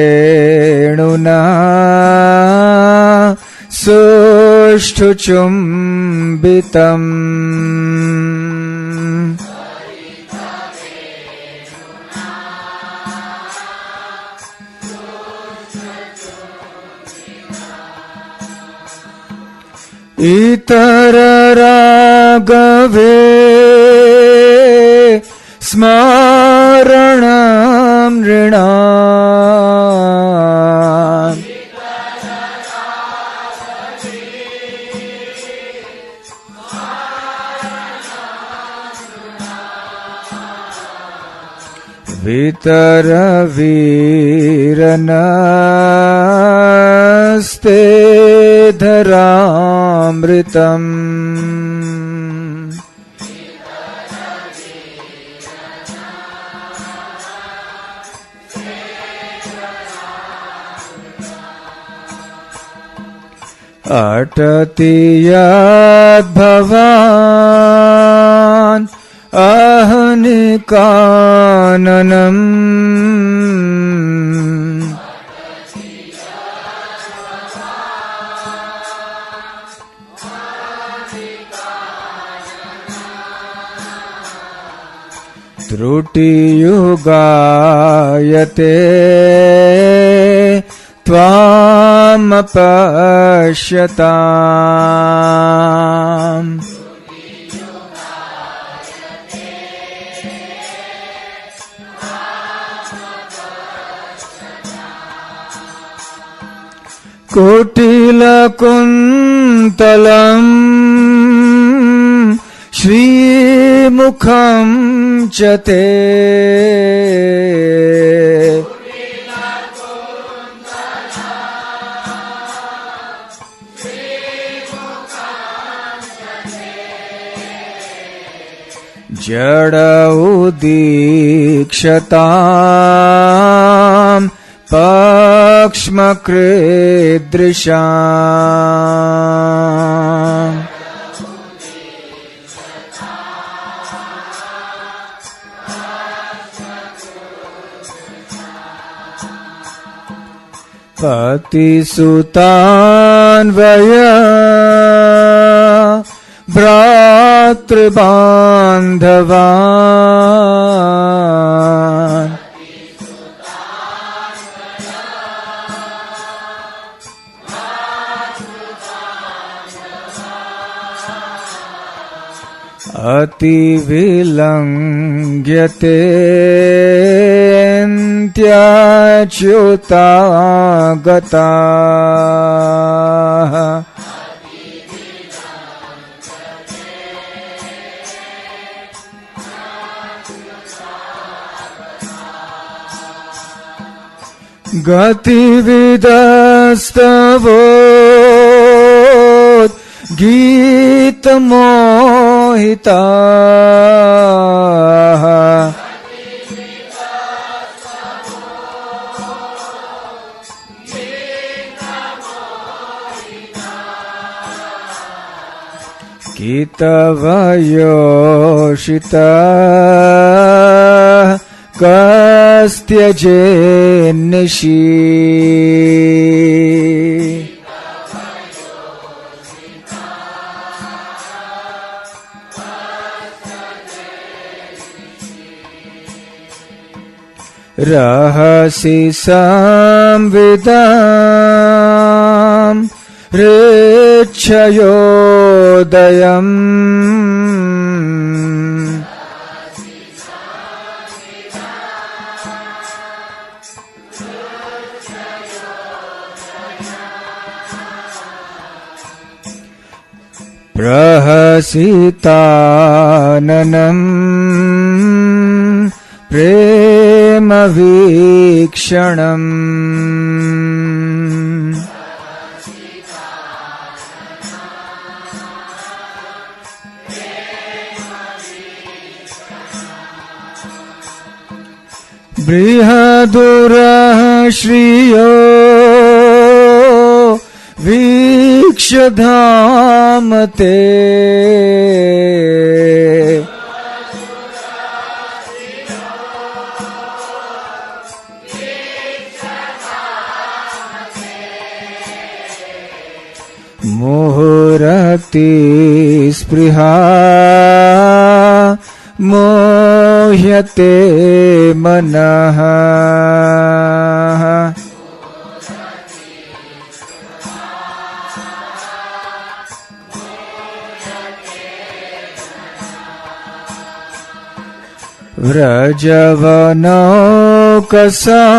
स्वरितवेणुना सुष्ठुचुम्बितम् इतररागवे स्मरणं नृणाम् वितरवीरनस्ते धरामृतम् अटति यद्भवान् अहनिकाननम् त्रुटियुगायते त्वामपश्यताम् कोटिलकुन्तलम् श्रीमुखं च ते जडौदीक्षतां पक्ष्मकृदृशाम् पतिसुतान्वया भ्रातृबान्धवान् अतिविलङ्घ्यतेऽन्त्याच्युतागताः गतिविदस्तवोद्गीतमोहिताः कितवयोषिता कस्त्यजेन्निशि रहसि संविदां रेच्छयोदयम् प्रहसिताननं प्रेमवीक्षणम् बृहदुरः श्रियो वीक्ष्यधाम ते मुहुरति स्पृहा मोह्यते मनः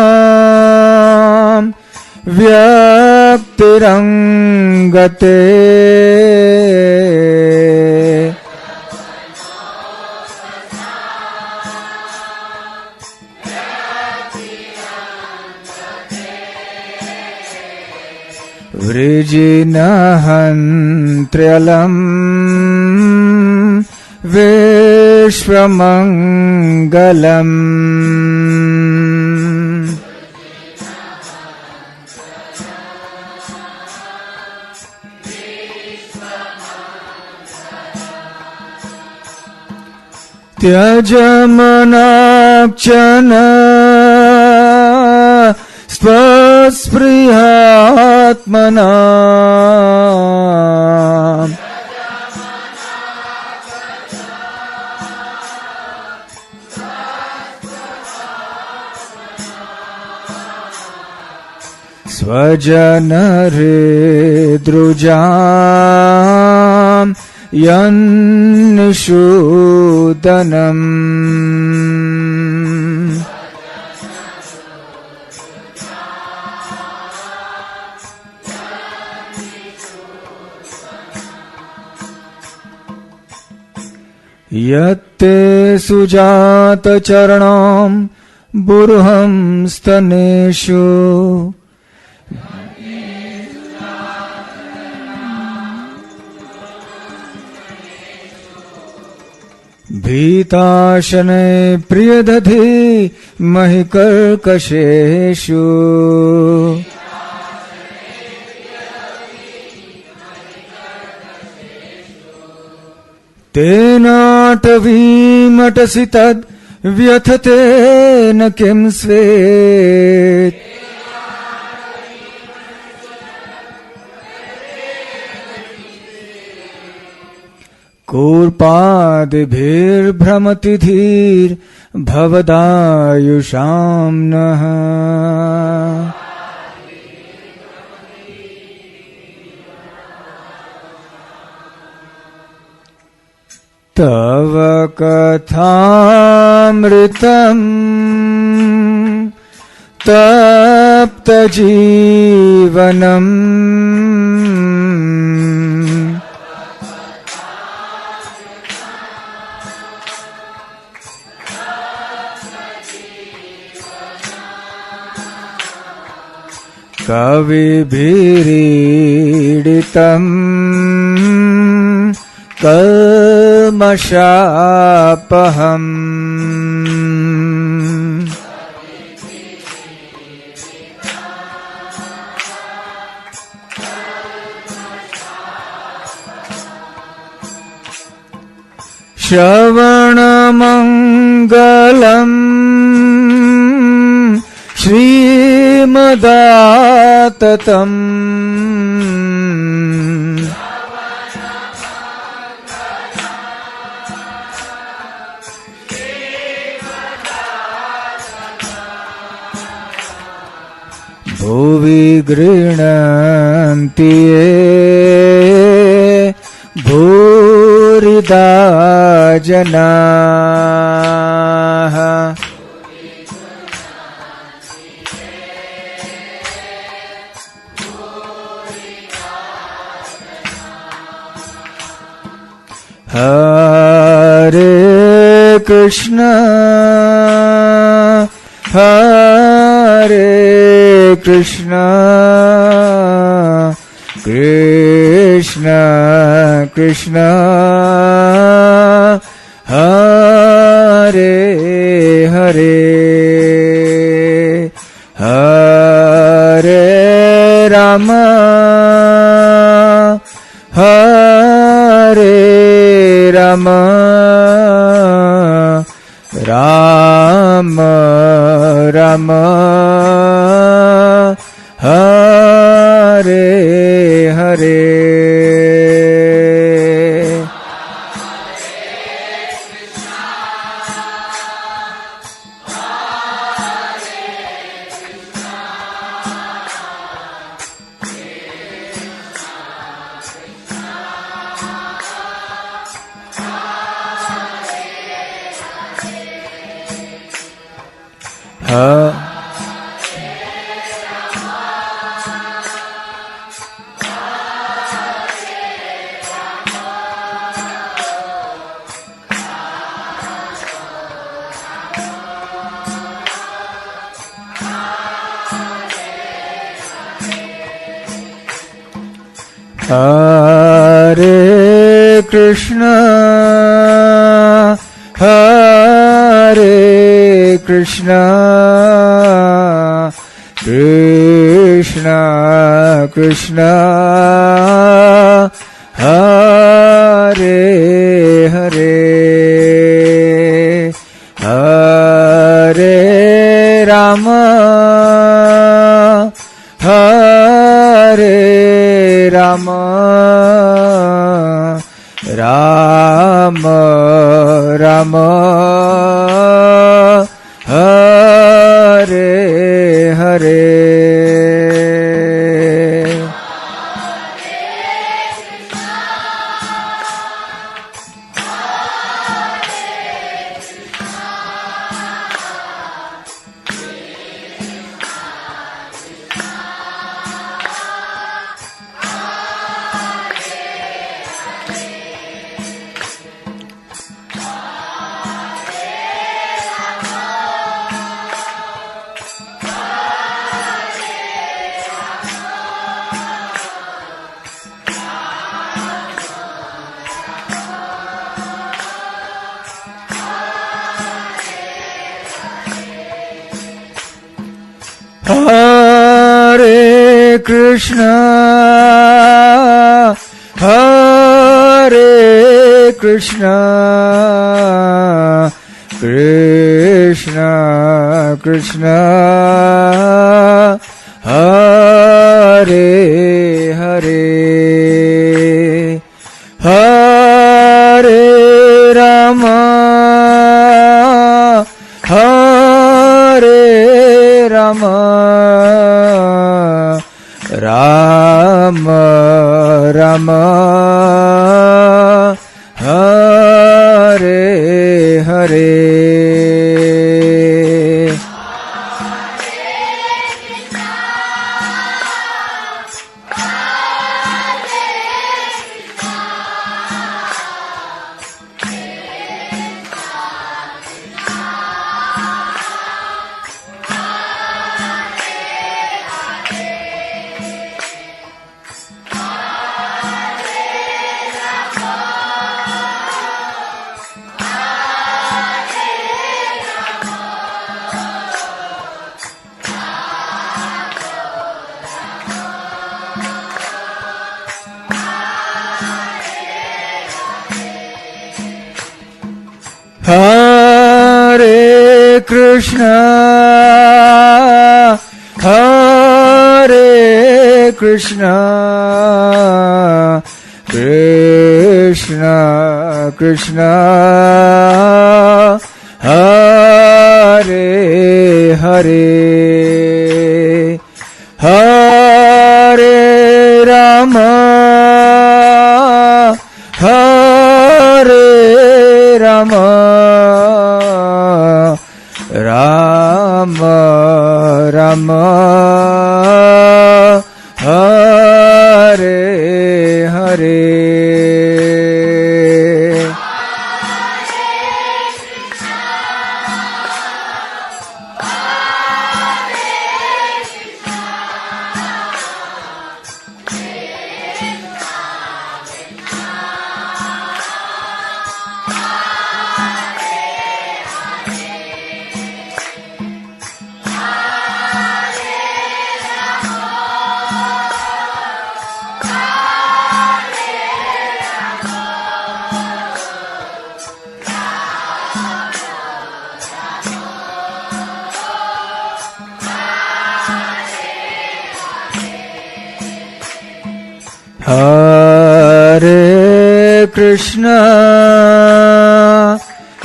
व्रजवनौकसां व्यक्तिरङ्गते वृजिनहन्त्र्यलम् विश्वमङ्गलम् त्यजमनाक्षन स्वस्पृहात्मना स्वजनहृद्रुजां यन्निषूदनम् यत्ते सुजात चरणाम बुर्हं स्तनेषु भीताशने प्रियदधि महिकर्कशेषु तेनाटवीमटसि तद् व्यथते न किं स्वेत् कूर्पादिभिर्भ्रमति धीर् भवदायुषां नः तव कथामृतम् तप्तजीवनम् कविभिरीडितम् कल्मषापहम् श्रवणमङ्गलम् श्रीमदाततम् भुवि गृह्णन्ति ये भूरिदा जनाः हरे कृष्ण हरे कृष्ण कृष्ण कृष्ण हरे हरे हरे राम हरे राम राम राम हरे हरे हरे कृष्ण हरे कृष्ण कृष्ण कृष्ण हरे हरे हरे राम हरे राम राम राम हरे हरे कृष्ण हरे कृष्ण कृष्ण कृष्ण हरे हरे हरे राम हरे राम राम राम हरे हरे हरे कृष्ण हरे कृष्ण कृष्ण कृष्ण हरे हरे हरे राम हरे राम राम राम हरे हरे हरे कृष्ण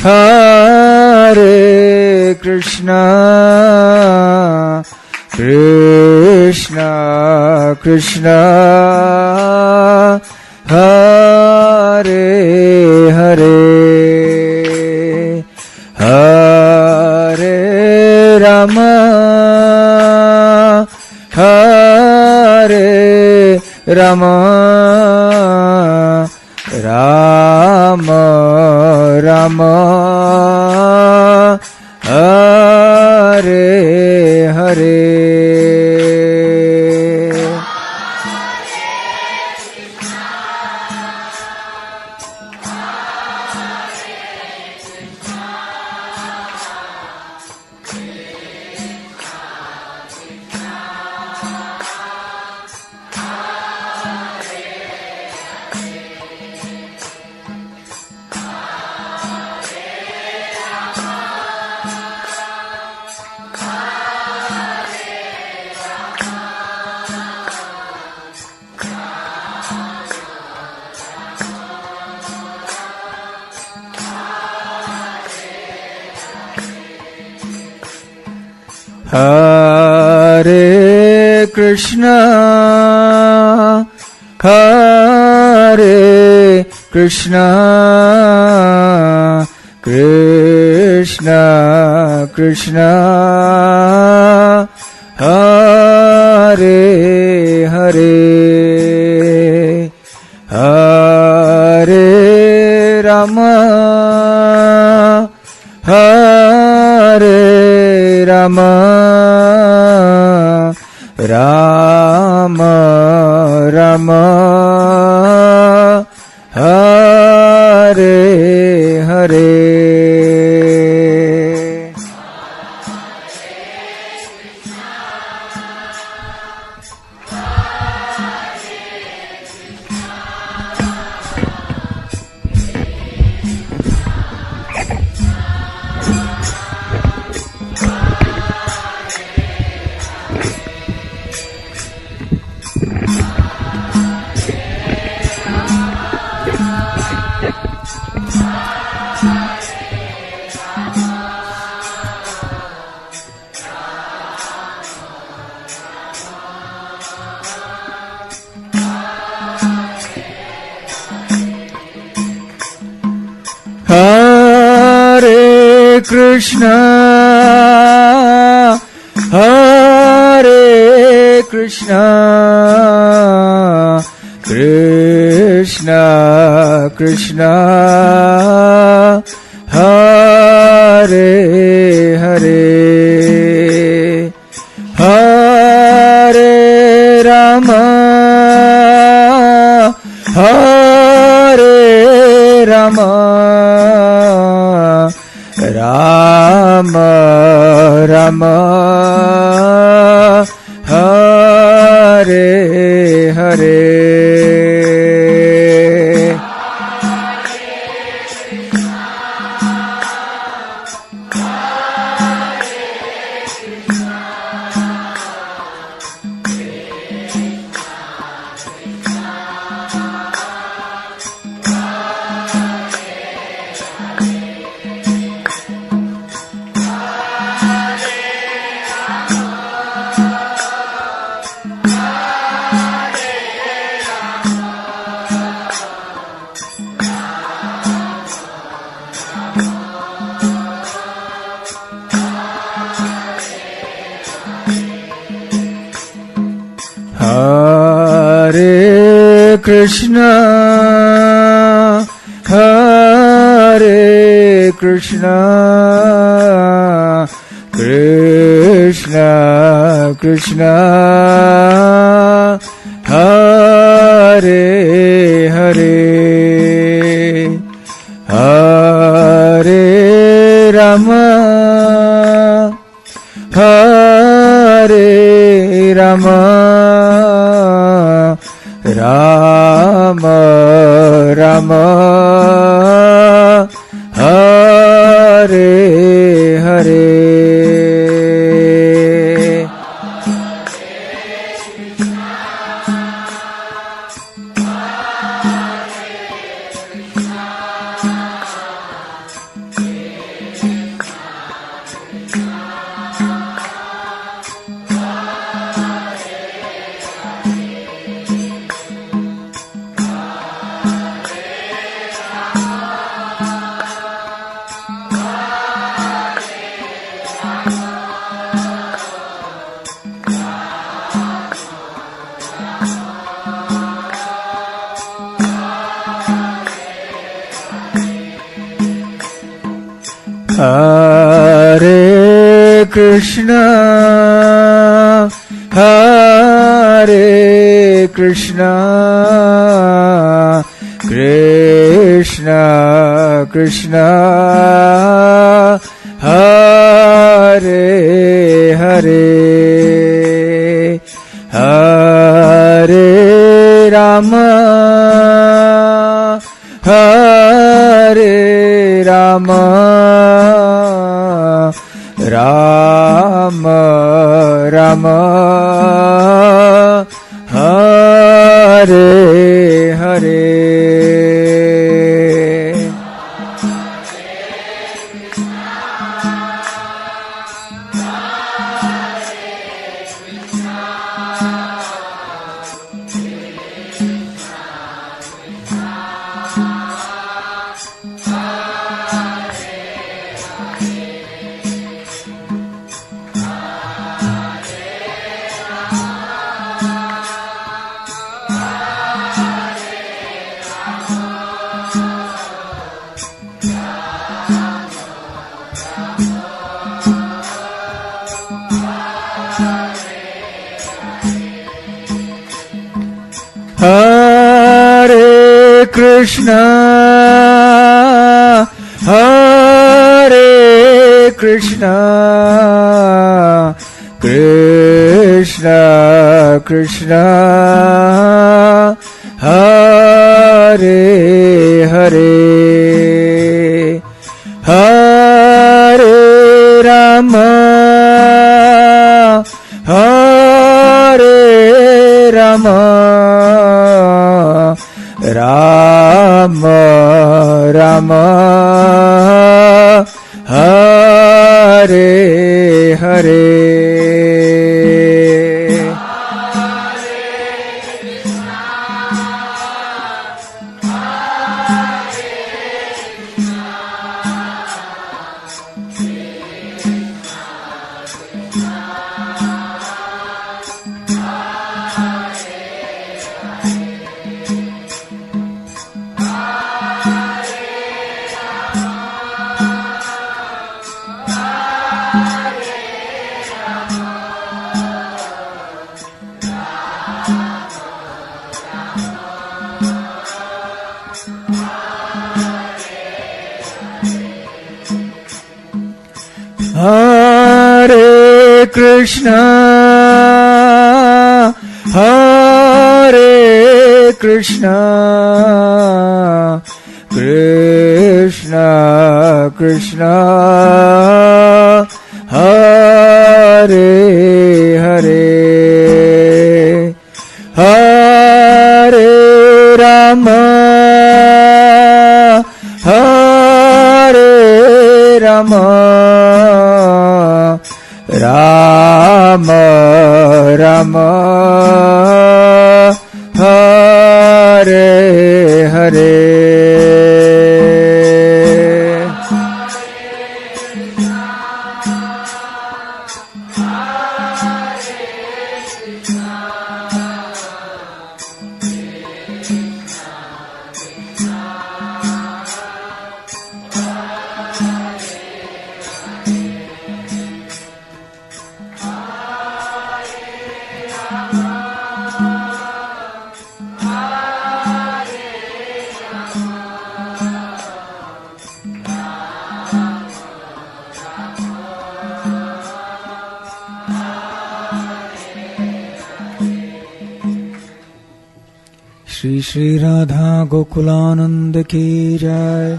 हरे कृष्ण कृष्ण कृष्ण हरे हरे हरे राम हरे राम राम राम हरे हरे हरे कृष्ण हरे कृष्ण कृष्ण कृष्ण हरे हरे हरे राम हरे Ram Ram Ram Hare Hare Krishna, Hare Krishna, Krishna Krishna, Hare Hare, Hare Rama, Hare Rama, Rama Rama, Hare Hare. Hare Krishna, Hare Krishna, Krishna Krishna, Hare Hare, Hare Rama, Hare Rama, Rama Rama, Hare Hare. Hare Krishna, Hare Krishna, Krishna Krishna, Hare Hare, Hare Rama, Hare Rama, Rama Rama, Hare Hare. Hare Krishna, Hare Krishna, Krishna Krishna, Hare Hare, Hare Rama, Hare Rama, Rama Rama, Hare Hare. Krishna हरे कृष्ण कृष्ण कृष्ण हरे हरे हरे राम हरे राम राम राम हरे हरे श्री श्री राधा गोकुलानंद की जय।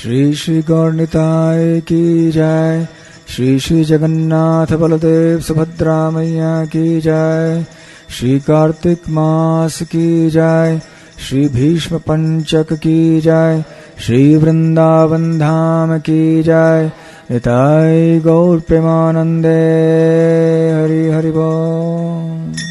श्री श्री गौरनिताय की जय। श्री श्री जगन्नाथ बलदेव सुभद्रा मैया की जय। श्री कार्तिक मास की जय। श्री भीष्म पंचक की जय। श्री वृंदावन धाम की जय। निताय गौर प्रेमानंदे हरि हरि बोल।